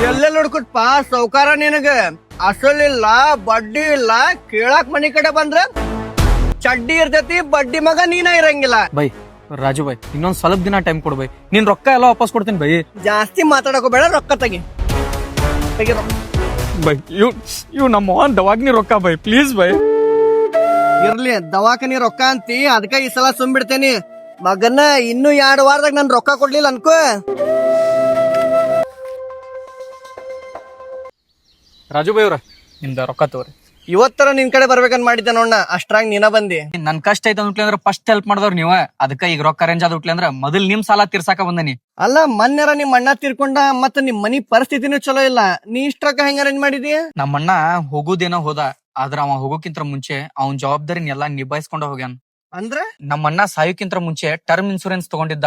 ಎಲ್ಲೆಲ್ಲ ಹುಡ್ಕುಟ್ಪ ಸೌಕಾರ ನಿನಗ ಅಸಲಿಲ್ಲ ಬಡ್ಡಿ ಇಲ್ಲ ಕೇಳಾಕ್ ಮನಿ ಕಡೆ ಬಂದ್ರ ಚಡ್ಡಿ ಇರ್ತೈತಿ ಬಡ್ಡಿ ಮಗ ನೀನ ಇರಂಗಿಲ್ಲ. ಬೈ ರಾಜು ಬೈ ಇನ್ನೊಂದ್ ಸ್ವಲ್ಪ ದಿನ ಟೈಮ್ ಕೊಡು ಬೈ, ನಿನ್ ರೊಕ್ಕ ಎಲ್ಲ ವಾಪಸ್ ಕೊಡ್ತೀನಿ ಬೈ. ಜಾಸ್ತಿ ಮಾತಾಡಕೋ ಬೇಡ, ರೊಕ್ಕ ತೆಗಿ ರೊಕ್ಕ. ಬೈ ಇವ್ ನಮ್ಮ ದವಾಗ್ನಿ ರೊಕ್ಕ ಬೈ, ಪ್ಲೀಸ್ ಬೈ. ಇರ್ಲಿ ದವಾಖಾನಿ ರೊಕ್ಕ ಅಂತಿ, ಅದಕ್ಕ ಈ ಸಲ ಸುಮ್ಬಿಡ್ತೇನಿ. ಮಗನ ಇನ್ನು 2 ವಾರದಾಗ ನನ್ ರೊಕ್ಕ ಕೊಡ್ಲಿಲ್ಲ ಅನ್ಕೋ. ರಾಜು ಬೈ ಅವ್ರ ನಿಮ್ದ ರೊಕ್ಕ ತಗೋರಿ. ಇವತ್ತರ ನಿನ್ ಕಡೆ ಬರ್ಬೇಕಂತ ಮಾಡಿದ್ದೆ ನೋಡ್ನ, ಅಷ್ಟ್ರಾಗ ನೀನ ಬಂದಿ. ನನ್ ಕಷ್ಟ ಐತೆ ಅಂದ್ಲಿ ಅಂದ್ರೆ ಫಸ್ಟ್ ಹೆಲ್ಪ್ ಮಾಡಿದವ್ರು ನೀವ, ಅದಕ್ಕ ಈಗ ರೊಕ್ಕ ಅರೇಂಜ್ ಆದ್ರಿ ಅಂದ್ರ ಮೊದಲ್ ನಿಮ್ ಸಾಲ ತೀರ್ಸಾಕ ಬಂದನಿ. ಅಲ್ಲ ಮೊನ್ನೆರ ನಿಮ್ ಅಣ್ಣ ತೀರ್ಕೊಂಡ, ಮತ್ತ ನಿಮ್ ಮನಿ ಪರಿಸ್ಥಿತಿನೂ ಚಲೋ ಇಲ್ಲ, ನೀ ಇಷ್ಟ ರೊಕ್ಕ ಹೆಂಗ ಅರೇಂಜ್ ಮಾಡಿದಿ? ನಮ್ಮ ಅಣ್ಣ ಹೋಗುದೇನೋ ಹೋದ, ಆದ್ರ ಅವ ಹೋಗೋಕ್ಕಿಂತ ಮುಂಚೆ ಅವ್ನ್ ಜವಾಬ್ದಾರಿನ ಎಲ್ಲಾ ನಿಭಾಯಿಸ್ಕೊಂಡ ಹೋಗ್ಯಾನ. ಅಂದ್ರ ನಮ್ಮ ಅಣ್ಣ ಸಾಯೋಕ್ಕಿಂತ ಮುಂಚೆ ಟರ್ಮ್ ಇನ್ಸೂರೆನ್ಸ್ ತಗೊಂಡಿದ್ದ.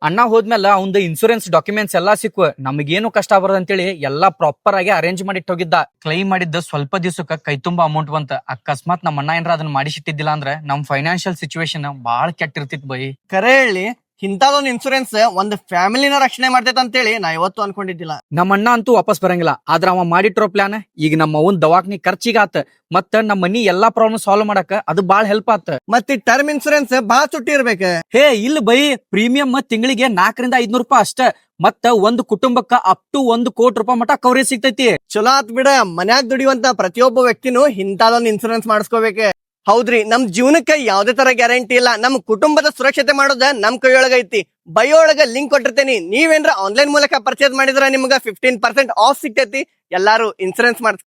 ಅಣ್ಣ ಹೋದ್ಮೇಲೆ ಅವ್ನ್ದು ಇನ್ಸೂರೆನ್ಸ್ ಡಾಕ್ಯುಮೆಂಟ್ಸ್ ಎಲ್ಲಾ ಸಿಕ್ಕು, ನಮಗೇನು ಕಷ್ಟ ಬರದಂತೇಳಿ ಎಲ್ಲಾ ಪ್ರಾಪರ್ ಆಗಿ ಅರೇಂಜ್ ಮಾಡಿಟ್ಟು ಹೋಗಿದ್ದ. ಕ್ಲೈಮ್ ಮಾಡಿದ್ದ ಸ್ವಲ್ಪ ದಿವ್ಸಕ್ಕ ಕೈ ತುಂಬಾ ಅಮೌಂಟ್ ಬಂತ. ಅಕಸ್ಮಾತ್ ನಮ್ಮ ಅಣ್ಣ ಏನಾರ ಅದನ್ನ ಮಾಡಿಸಿಟ್ಟಿದ್ದಿಲ್ಲ ಅಂದ್ರೆ ನಮ್ ಫೈನಾನ್ಷಿಯಲ್ ಸಿಚುವೇಶನ್ ಬಾಳ ಕೆಟ್ಟಿರ್ತಿತ್ ಬೈ. ಕರೆ ಹೇಳಿ ಇಂಥದೊಂದ್ ಇನ್ಸೂರೆನ್ಸ್ ಒಂದ್ ಫ್ಯಾಮಿಲಿನ ರಕ್ಷಣೆ ಮಾಡ್ತೈತ ಅಂತೇಳಿ ನಾ ಇವತ್ತು ಅನ್ಕೊಂಡಿದ್ದಿಲ್ಲ. ನಮ್ಮ ಅಣ್ಣ ಅಂತೂ ವಾಪಸ್ ಬರಂಗಿಲ್ಲ, ಆದ್ರ ಅವ ಮಾಡಿಟ್ಟಿರೋ ಪ್ಲಾನ್ ಈಗ ನಮ್ಮ ಅವನ್ ದವಾಖಾನಿ ಖರ್ಚಿಗೆ ಆತ, ಮತ್ತ ನಮ್ಮ ಮನಿ ಎಲ್ಲಾ ಪ್ರಾಬ್ಲಮ್ ಸಾಲ್ವ್ ಮಾಡಕ ಅದು ಬಾಳ ಹೆಲ್ಪ್ ಆತ. ಮತ್ತೆ ಟರ್ಮ್ ಇನ್ಸೂರೆನ್ಸ್ ಬಾಳ ತುಟ್ಟಿ ಇರ್ಬೇಕ. ಹೇ ಇಲ್ಲ ಬೈ, ಪ್ರೀಮಿಯಂ ತಿಂಗಳಿಗೆ 400 to 500 ರೂಪಾಯಿ ಅಷ್ಟ, ಮತ್ತ ಒಂದು ಕುಟುಂಬಕ್ಕ ಅಪ್ ಟು 1 ಕೋಟಿ ರೂಪಾಯಿ ಮಟ ಕವರೇಜ್ ಸಿಗ್ತೈತಿ. ಚಲೋ ಆತ್ ಬಿಡ, ಮನ್ಯಾಗ ದುಡಿಯುವಂತ ಪ್ರತಿಯೊಬ್ಬ ವ್ಯಕ್ತಿನೂ ಇಂಥದೊಂದ್ ಇನ್ಸೂರೆನ್ಸ್ ಮಾಡಿಸ್ಕೋಬೇಕ. ಹೌದ್ರಿ, ನಮ್ ಜೀವನಕ್ಕೆ ಯಾವ್ದೇ ತರ ಗ್ಯಾರಂಟಿ ಇಲ್ಲ, ನಮ್ ಕುಟುಂಬದ ಸುರಕ್ಷತೆ ಮಾಡೋದ ನಮ್ ಕೈಯೊಳಗ ಐತಿ. ಬಯೋಳಗ ಲಿಂಕ್ ಕೊಟ್ಟಿರ್ತೇನಿ, ನೀವೇನ್ರ ಆನ್ಲೈನ್ ಮೂಲಕ ಪರ್ಚೇಸ್ ಮಾಡಿದ್ರ ನಿಮ್ಗ 15% ಆಫ್ ಸಿಗ್ತೈತಿ. ಎಲ್ಲಾರು ಇನ್ಸೂರೆನ್ಸ್ ಮಾಡ್ಸ್